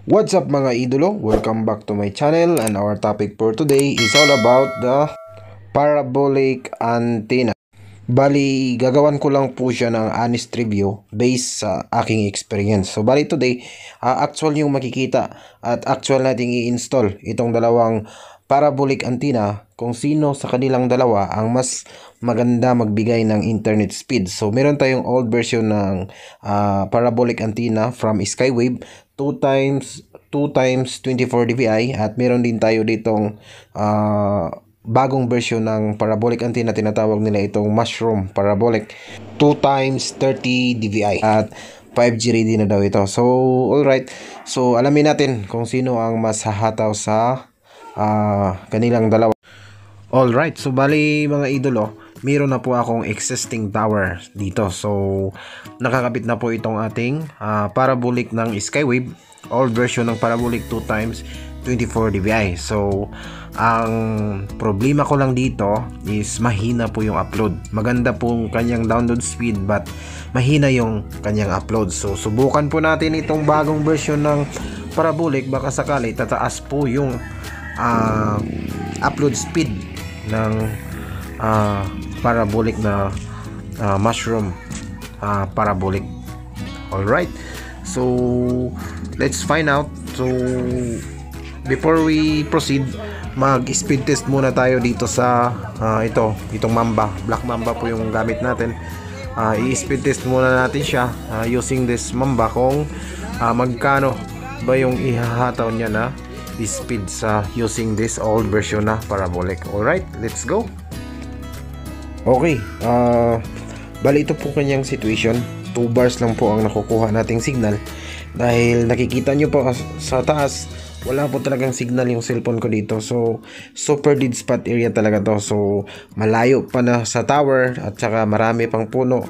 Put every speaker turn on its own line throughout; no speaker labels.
What's up mga idolo? Welcome back to my channel, and our topic for today is all about the parabolic antenna. Bali, gagawan ko lang po siya ng honest review based sa aking experience. So bali today, actual yung makikita at actual nating i-install itong dalawang parabolic antenna kung sino sa kanilang dalawa ang mas maganda magbigay ng internet speed. So meron tayong old version ng parabolic antenna from Skywave 2 times 24 dBi, at meron din tayo ditong bagong version ng parabolic antenna, tinatawag nila itong mushroom parabolic 2 times 30 dBi, at 5G ready na daw ito. So alright, so alamin natin kung sino ang mas hahataw sa kanilang dalawa. Alright, so bali mga idolo, meron na po akong existing tower dito. So nakakabit na po itong ating parabolic ng Skywave, old version ng parabolic 2 times 24 dBi. So ang problema ko lang dito is mahina po yung upload. Maganda pong kanyang download speed, but mahina yung kanyang upload. So subukan po natin itong bagong version ng parabolic, baka sakali tataas po yung upload speed ng parabolic na mushroom parabolic. Alright, so let's find out. So before we proceed, mag-speed test muna tayo dito sa itong Mamba. Black Mamba po yung gamit natin. I-speed test muna natin siya using this Mamba kung magkano ba yung ihahataw niya na speed sa using this old version na parabolic. Alright, let's go. Okay, bali ito po kanyang situation. 2 bars lang po ang nakukuha nating signal, dahil nakikita nyo po sa taas wala po talagang signal yung cellphone ko dito. So super dead spot area talaga to. So malayo pa na sa tower, at saka marami pang puno.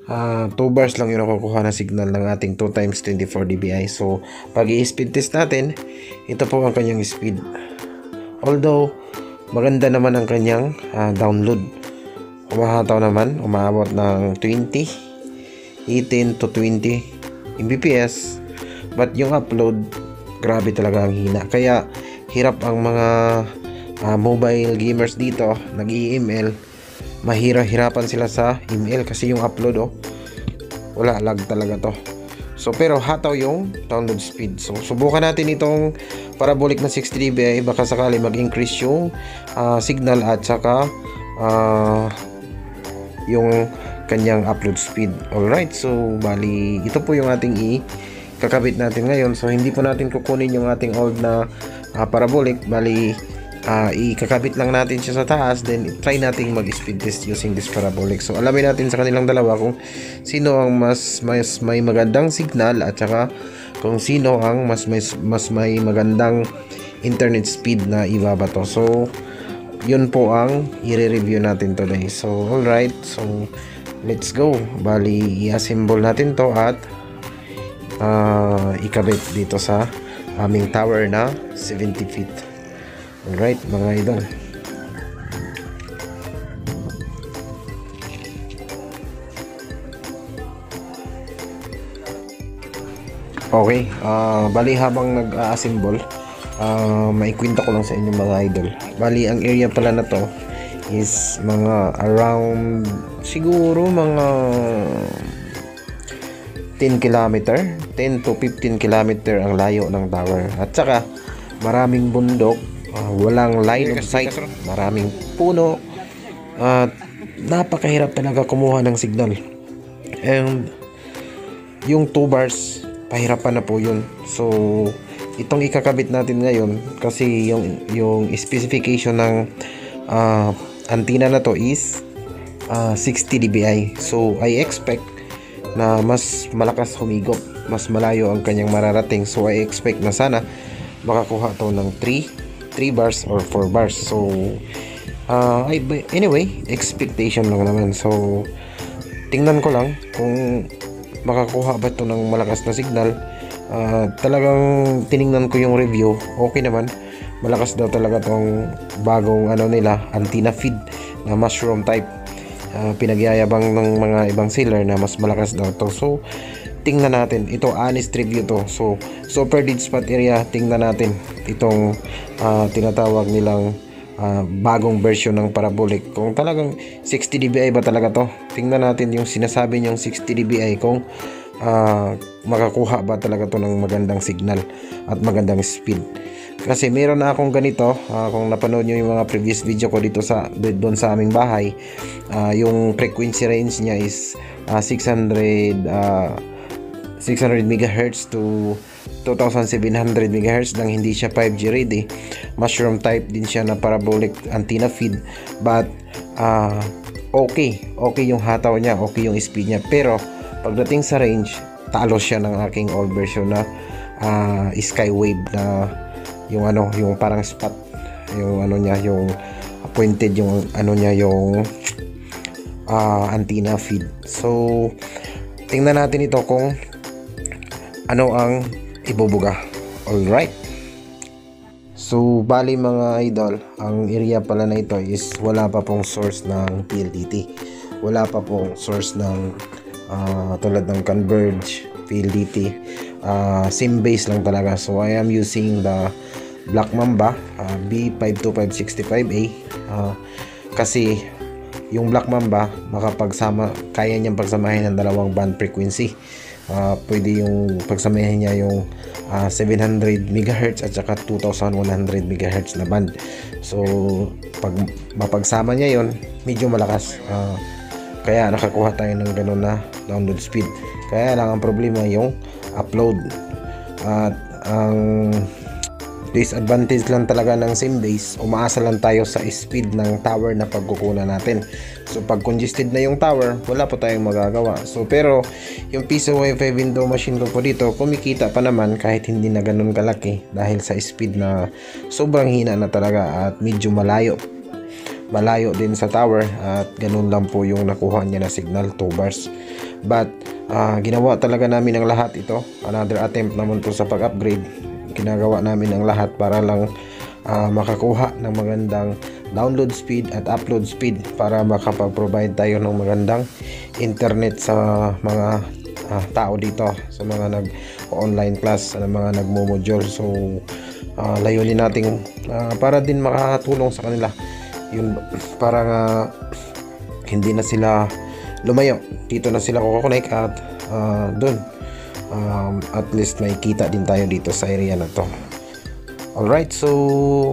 2 bars lang yung nakukuha na signal ng ating 2 times 24 dBi. So pag i-speed test natin, ito po ang kanyang speed. Although maganda naman ang kanyang download, umahataw naman, umaabot ng 18 to 20 Mbps, but yung upload, grabe talaga ang hina. Kaya hirap ang mga mobile gamers dito, nag-i-ML, mahirap-hirapan sila sa ML kasi yung upload wala, lag talaga to. So pero hataw yung download speed. So subukan natin itong parabolic na 60 dBi, baka sakali mag-increase yung signal at saka yung kanyang upload speed. Alright, so bali ito po yung ating kakabit natin ngayon. So hindi po natin kukunin yung ating old na parabolic, bali ikakabit lang natin siya sa taas, then try nating mag-speed test using this parabolic. So alamin natin sa kanilang dalawa kung sino ang mas may magandang signal, at saka kung sino ang mas may magandang internet speed na ibabato. So yun po ang i-review natin today. So alright, so let's go. Bali i-assemble natin to at ikabit dito sa aming tower na 70 feet. Alright mga idol. Okay, bali habang nag-assemble, maikwento ko lang sa inyo mga idol. Bali ang area pala na to is mga around siguro mga 10 to 15 kilometer ang layo ng tower, at saka maraming bundok, walang line of sight, maraming puno, at napakahirap talaga kumuha ng signal. And yung 2 bars, pahirapan na po yun. So itong ikakabit natin ngayon, kasi yung specification ng antenna na to is 60 dBi. So I expect na mas malakas humigop, mas malayo ang kanyang mararating. So I expect na sana makakuha to ng 3 bars or 4 bars. So anyway, expectation lang naman. So tingnan ko lang kung makakuha ba ito ng malakas na signal. Talagang tiningnan ko yung review, okay naman, malakas daw talaga tong bagong nila, antenna feed na mushroom type. Pinagyayabang ng mga ibang seller na mas malakas daw to. So tingnan natin. Ito honest review to. So super dead spot area, tingnan natin itong tinatawag nilang bagong version ng parabolic. Kung talagang 60 dBi ba talaga to, tingnan natin yung sinasabi niyang 60 dBi kung makakuha ba talaga to ng magandang signal at magandang speed. Kasi meron na akong ganito, kung napanood nyo yung mga previous video ko dito doon sa aming bahay, yung frequency range niya is 600 MHz to 2700 MHz lang, hindi siya 5G ready. Mushroom type din siya na parabolic antenna feed, but okay yung hataw niya, okay yung speed niya. Pero pagdating sa range, talo siya ng aking old version na Skywave na yung parang spot, yung niya, yung pointed yung niya, yung antenna feed. So tingnan natin ito kung ano ang ibubuga. Alright, so bali mga idol, ang area pala na ito is wala pa pong source ng PLDT, wala pa pong source ng tulad ng Converge, PLDT, same base lang talaga. So I am using the Black Mamba B52565A kasi yung Black Mamba kaya niyang pagsamahin ng dalawang band frequency. Pwede yung pagsamahin niya yung 700 MHz at saka 2100 MHz na band. So pag mapagsama niya yon, medyo malakas, kaya nakakuha tayo ng ganun na download speed. Kaya lang ang problema yung upload, at ang disadvantage lang talaga ng same base, umaasa lang tayo sa speed ng tower na pagkukunan natin. So pag congested na yung tower, wala pa tayong magagawa. So pero yung piso Wi-Fi window machine ko po dito, kumikita pa naman kahit hindi na ganun kalaki, dahil sa speed na sobrang hina na talaga at medyo malayo din sa tower, at ganun lang po yung nakuha niya na signal, 2 bars. But ginawa talaga namin ang lahat ito, another attempt naman to sa pag-upgrade. Ginagawa namin ang lahat para lang makakuha ng magandang download speed at upload speed, para makapag-provide tayo ng magandang internet sa mga tao dito, sa mga nag-online class, sa mga nagmo-module. So layunin natin para din makatulong sa kanila yun, para hindi na sila lumayo, dito na sila kukonek, at dun at least may kita din tayo dito sa area na to. Alright, so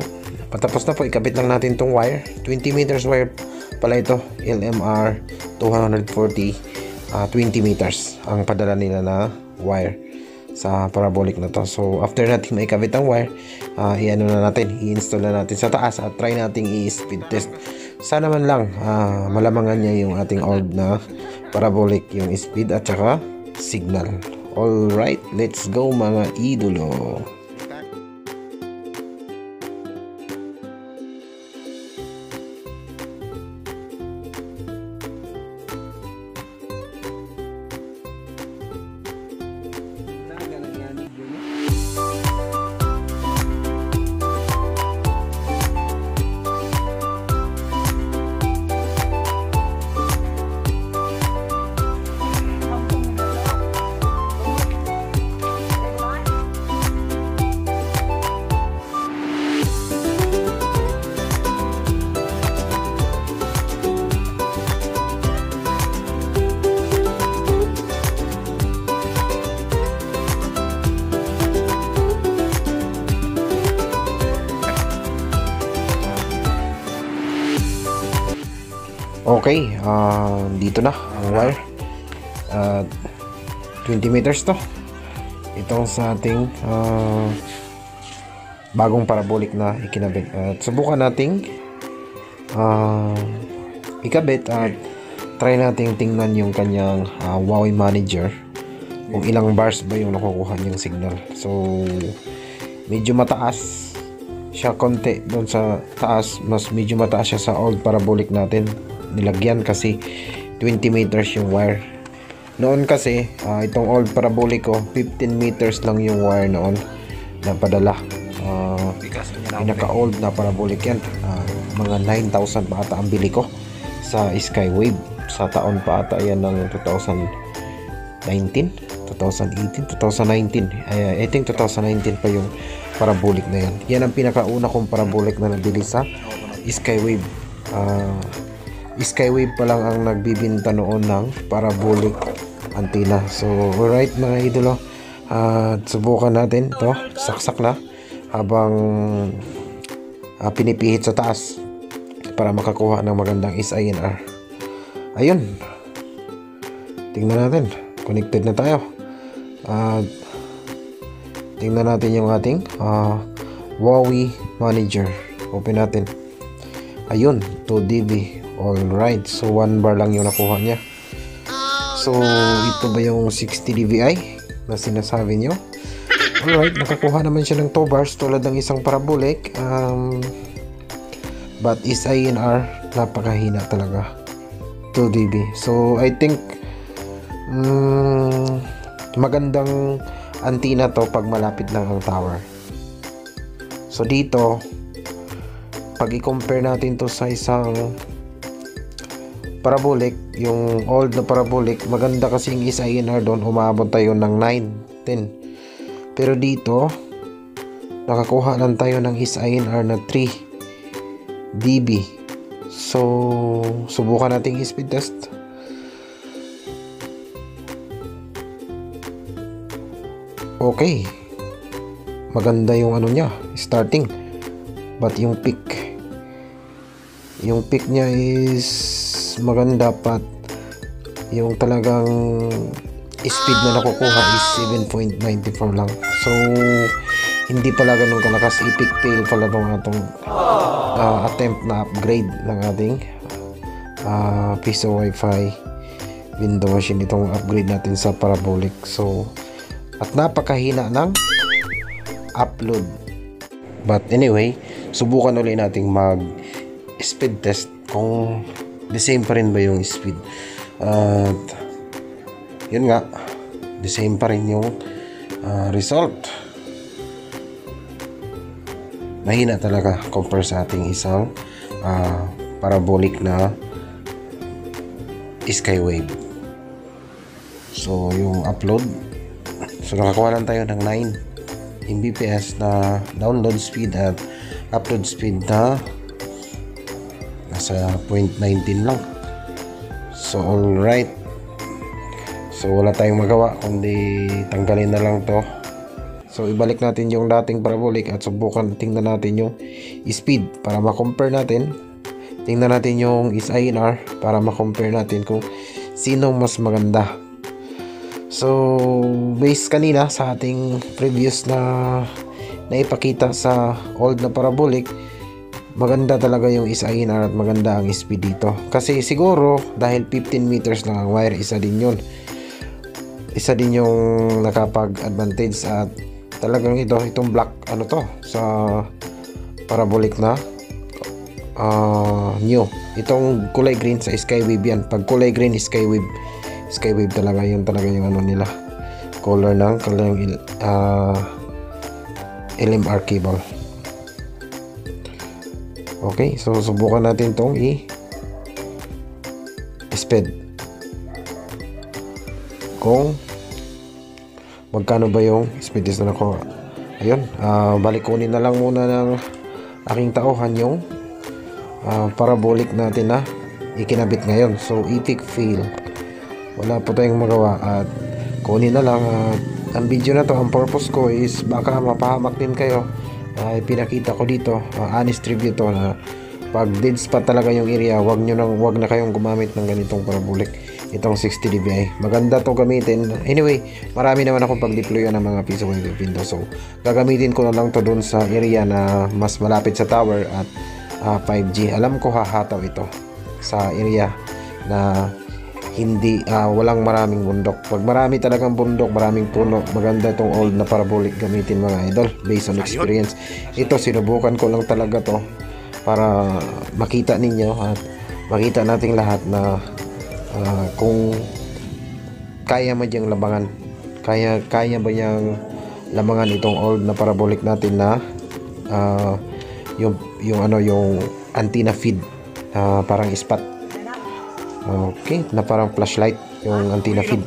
patapos na po, ikabit lang natin tong wire. 20 meters wire pala ito, LMR 240, 20 meters ang padala nila na wire sa parabolic na to. So after natin maikabit ang wire, i-install na natin sa taas at try nating i-speed test. Sana man lang malamangan niya yung ating old na parabolic, yung speed at saka signal. Alright, let's go mga idolo. Okay, dito na ang wire. 20 meters to. Itong sa ating bagong parabolic na ikinabit. At subukan nating ikabit at try nating tingnan yung kanyang Huawei Manager kung ilang bars ba yung nakukuha niyang signal. So medyo mataas siya konti doon sa taas, mas medyo mataas siya sa old parabolic natin nilagyan kasi 20 meters yung wire. Noon kasi itong old parabolic ko 15 meters lang yung wire noon na padala. Pinaka old na parabolic yan, mga 9,000 pa ata ang bili ko sa Skywave sa taon pa ata yan ng 2019 2018, 2019. I think 2019 pa yung parabolic na yan. Yan ang pinakauna kong parabolic na nabili sa Skywave. Skywave pa lang ang nagbibinta noon ng parabolic antenna. So alright mga idolo, subukan natin to, saksak na habang pinipihit sa taas para makakuha ng magandang SINR. Ayun, tingnan natin, connected na tayo. Tingnan natin yung ating Huawei Manager. Open natin. Ayun, 2 dB. Alright, so 1 bar lang yung nakuha niya. So ito ba yung 60 dBi na sinasabi nyo? Alright, nakakuha naman siya ng 2 bars tulad ng isang parabolic. But SINR, napakahina talaga, 2 dB. So I think magandang antenna to pag malapit lang ang tower. So dito, pag i-compare natin to sa isang parabolic, yung old na parabolic, maganda kasi yung SINR doon, umabot tayo ng 9, 10. Pero dito, nakakuha lang tayo ng SINR na 3 dB. So subukan nating speed test. Okay, maganda yung ano niya, starting. But yung peak niya is maganda, pat yung talagang speed na nakukuha is 7.94 lang. So hindi pala ganun kalakas. Epic fail pala itong attempt na upgrade ng ating piso wifi window machine, itong upgrade natin sa parabolic. So at napakahina ng upload. But anyway, subukan ulit nating mag speed test kung the same pa rin ba yung speed. At yun nga, the same pa rin yung result. Mahina talaga compare sa ating isang parabolic na Skywave. So yung upload, so nakakuha lang tayo ng 9 Mbps na download speed at upload speed na nasa 0.19 lang. So alright, so wala tayong magawa kundi tanggalin na lang to. So ibalik natin yung dating parabolic at subukan, tingnan natin yung speed para ma-compare natin. Tingnan natin yung SINR para ma-compare natin kung sino mas maganda. So based kanina sa ating previous na ipakita sa old na parabolic, maganda talaga yung SINR at maganda ang speed dito. Kasi siguro dahil 15 meters lang ang wire, isa din yung nakapag-advantage. At talagang itong black ano to sa parabolic na new, itong kulay green sa Skywave yan. Pag kulay green Skywave talaga, yun talaga yung ano nila, color ng LMR cable. Okay, so subukan natin tong speed kung magkano ba yung speed test na nakuha. Ayun, balik kunin na lang muna ng aking tauhan yung parabolic natin na ikinabit ngayon. So epic fail, wala po tayong magawa at kunin na lang. Ang video na to, ang purpose ko is baka mapahamak din kayo. Pinakita ko dito, honest review to, na pag dead spot talaga yung area, wag na kayong gumamit ng ganitong parabolic. Itong 60 dBi, maganda to gamitin. Anyway, marami naman akong pag-deploy ng mga piso wave window, so gagamitin ko na lang to doon sa area na mas malapit sa tower at 5G. Alam ko hahataw ito sa area na hindi walang maraming bundok. Pag marami talagang bundok, maraming puno, maganda itong old na parabolic gamitin mga idol, based on experience. Ito sinubukan ko lang talaga to para makita ninyo at makita nating lahat na kung kaya mo diyang labangan, kaya ba niyang labangan itong old na parabolic natin na yung antenna feed, parang spot. Okay, na parang flashlight yung antenna feed.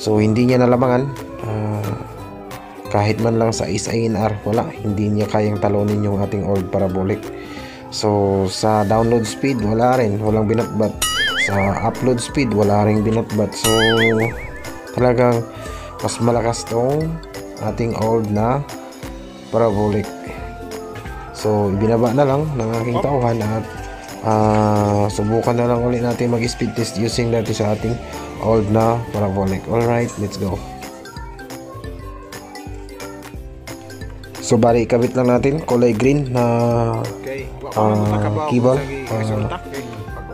So hindi niya nalamangan, kahit man lang sa ISINR, wala, hindi niya kayang talunin yung ating old parabolic. So sa download speed, walang binatbat. Sa upload speed, wala ring binatbat. So talagang mas malakas tong ating old na parabolic. So ibinaba na lang ng aking tauhan at subukan na lang ulit natin mag-speed test using natin sa ating old na parabolic. Alright, let's go. So bali ikabit lang natin kulay green na cable,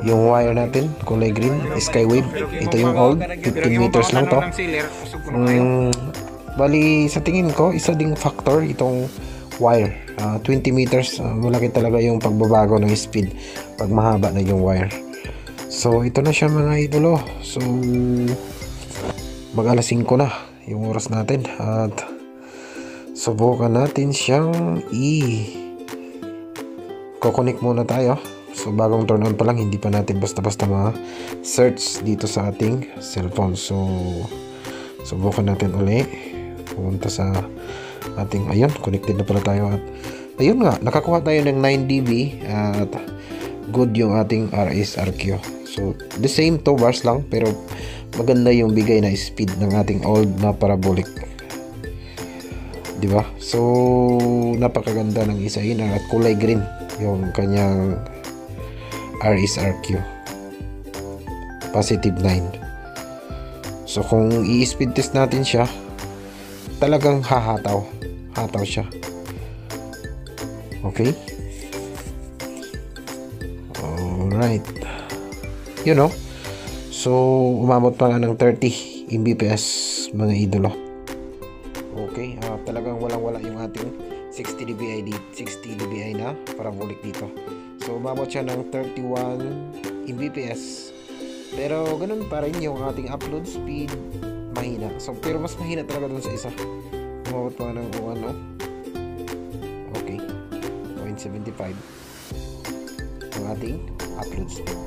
yung wire natin kulay green, Skywave. Ito yung old, 15 meters lang to. Bali sa tingin ko isa ding factor itong wire, 20 meters, malaki talaga yung pagbabago ng speed pag mahaba na yung wire. So ito na siya mga idolo. So mag alas 5 na yung oras natin at subukan natin siyang kukonek muna tayo. So bagong turn on pa lang, hindi pa natin basta-basta ma-search dito sa ating cellphone. So subukan natin uli, pumunta sa ating, ayun, connected na pala tayo at ayun nga, nakakuha tayo ng 9 dB at good yung ating RSRQ. So the same 2 bars lang pero maganda yung bigay na speed ng ating old na parabolic, diba? So napakaganda ng ISINR at kulay green yung kanyang RSRQ, positive 9. So kung i-speed test natin siya, talagang hataw siya. Okay, alright, you know, so umabot pa nga ng 30 Mbps mga idolo. Okay, talagang walang-wala yung ating 60 dBi na parabolic dito. So umabot siya ng 31 Mbps. Pero ganun pa rin yung ating upload speed, mahina. So pero mas mahina talaga dun sa isa. Umabot pa ng okay, 0.75 ang ating upload speed.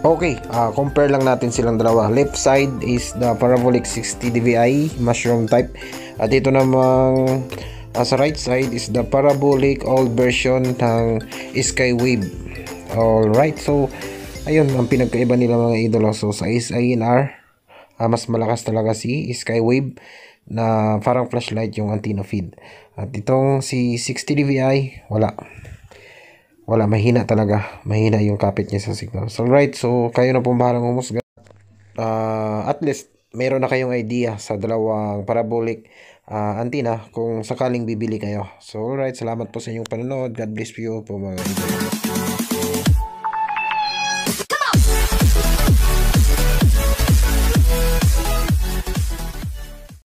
Okay, compare lang natin silang dalawa. Left side is the parabolic 60 dBi mushroom type. At ito namang sa right side is the parabolic old version ng Skywave. Alright, so ayun ang pinagkaiba nila mga idolo. So sa ISINR, mas malakas talaga si Skywave na parang flashlight yung antenna feed. At itong si 60 dBi, wala, mahina talaga, mahina yung kapit niya sa signal. So right, so kayo na po bahalang humusga. At least meron na kayong idea sa dalawang parabolic antenna kung sakaling bibili kayo. So alright, salamat po sa inyong panonood. God bless you po mga idol.